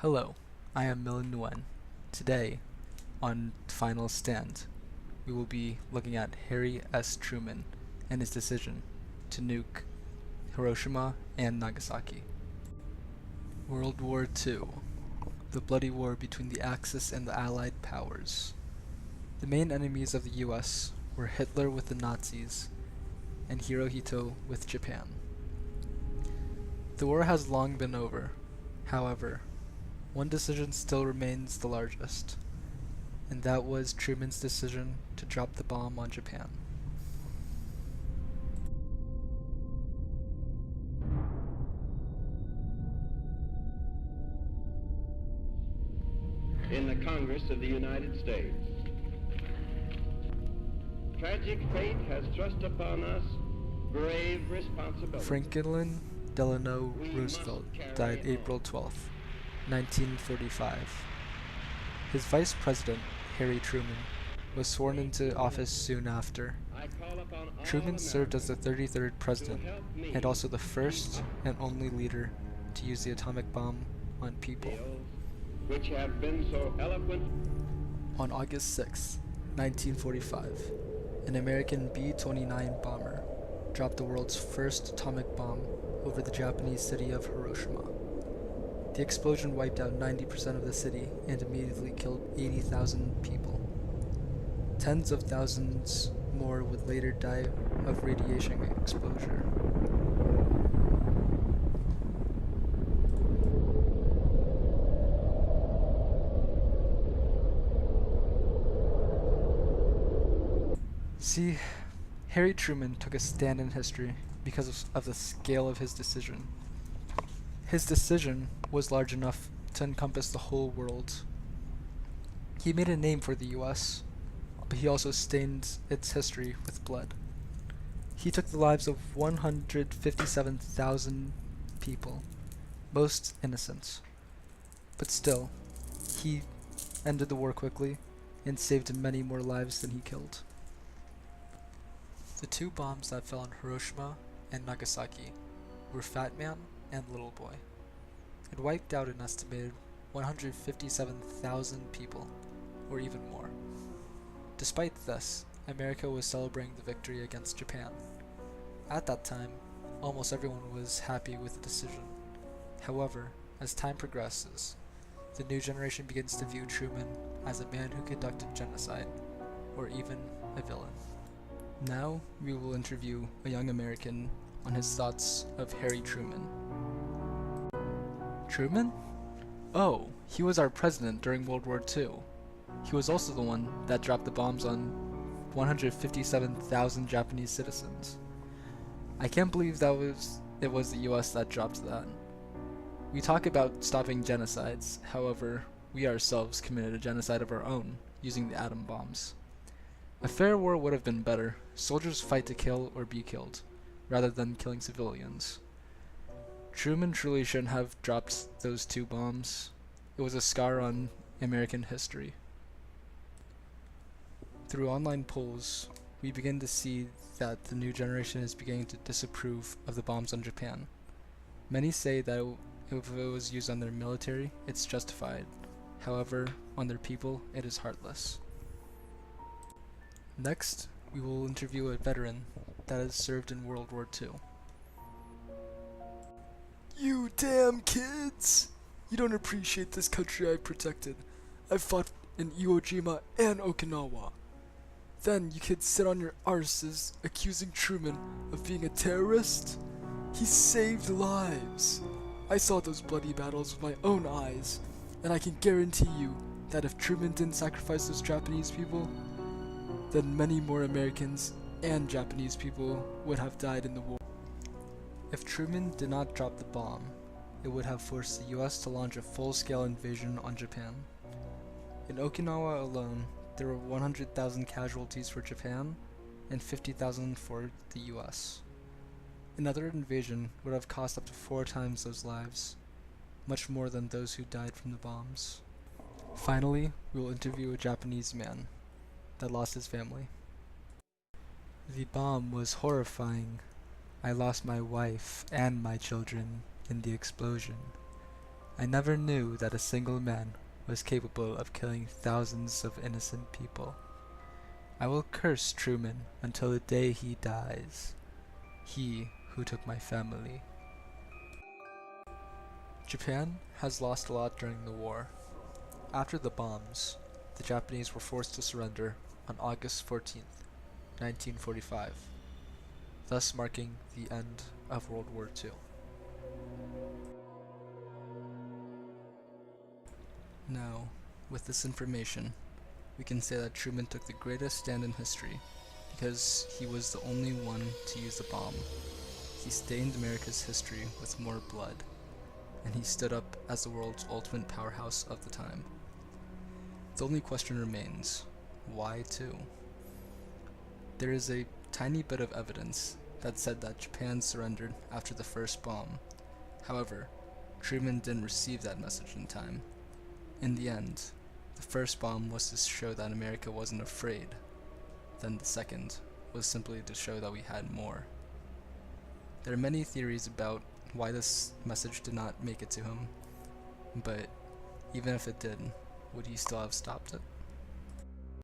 Hello, I am Millen Nguyen. Today, on Final Stand, we will be looking at Harry S. Truman and his decision to nuke Hiroshima and Nagasaki. World War II, the bloody war between the Axis and the Allied powers. The main enemies of the US were Hitler with the Nazis and Hirohito with Japan. The war has long been over. However, one decision still remains the largest, and that was Truman's decision to drop the bomb on Japan. In the Congress of the United States. Tragic fate has thrust upon us grave responsibility. Franklin Delano Roosevelt died April 12, 1945. His vice president, Harry Truman, was sworn into office soon after. Truman served as the 33rd president and also the first and only leader to use the atomic bomb on people. Which have been so eloquent. On August 6, 1945, an American B-29 bomber dropped the world's first atomic bomb over the Japanese city of Hiroshima. The explosion wiped out 90% of the city and immediately killed 80,000 people. Tens of thousands more would later die of radiation exposure. See, Harry Truman took a stand in history because of the scale of his decision. His decision was large enough to encompass the whole world. He made a name for the US, but he also stained its history with blood. He took the lives of 157,000 people, most innocent. But still, he ended the war quickly and saved many more lives than he killed. The two bombs that fell on Hiroshima and Nagasaki were Fat Man and Little Boy. It wiped out an estimated 157,000 people, or even more. Despite this, America was celebrating the victory against Japan. At that time, almost everyone was happy with the decision. However, as time progresses, the new generation begins to view Truman as a man who conducted genocide, or even a villain. Now, we will interview a young American on his thoughts of Harry Truman. Truman? Oh, he was our president during World War II. He was also the one that dropped the bombs on 157,000 Japanese citizens. I can't believe it was the US that dropped that. We talk about stopping genocides, however, we ourselves committed a genocide of our own using the atom bombs. A fair war would have been better. Soldiers fight to kill or be killed, rather than killing civilians. Truman truly shouldn't have dropped those two bombs. It was a scar on American history. Through online polls, we begin to see that the new generation is beginning to disapprove of the bombs on Japan. Many say that if it was used on their military, it's justified. However, on their people, it is heartless. Next, we will interview a veteran that has served in World War II. You damn kids! You don't appreciate this country I protected. I fought in Iwo Jima and Okinawa. Then you kids sit on your arses accusing Truman of being a terrorist? He saved lives. I saw those bloody battles with my own eyes, and I can guarantee you that if Truman didn't sacrifice those Japanese people, then many more Americans and Japanese people would have died in the war. If Truman did not drop the bomb, it would have forced the US to launch a full-scale invasion on Japan. In Okinawa alone, there were 100,000 casualties for Japan and 50,000 for the US. Another invasion would have cost up to 4 times those lives, much more than those who died from the bombs. Finally, we will interview a Japanese man that lost his family. The bomb was horrifying. I lost my wife and my children in the explosion. I never knew that a single man was capable of killing thousands of innocent people. I will curse Truman until the day he dies. He who took my family. Japan has lost a lot during the war. After the bombs, the Japanese were forced to surrender on August 14th, 1945, thus marking the end of World War II. Now, with this information, we can say that Truman took the greatest stand in history because he was the only one to use the bomb. He stained America's history with more blood, and he stood up as the world's ultimate powerhouse of the time. The only question remains, why two? There is a tiny bit of evidence that said that Japan surrendered after the first bomb. However, Truman didn't receive that message in time. In the end, the first bomb was to show that America wasn't afraid. Then the second was simply to show that we had more. There are many theories about why this message did not make it to him, but even if it did, would he still have stopped it?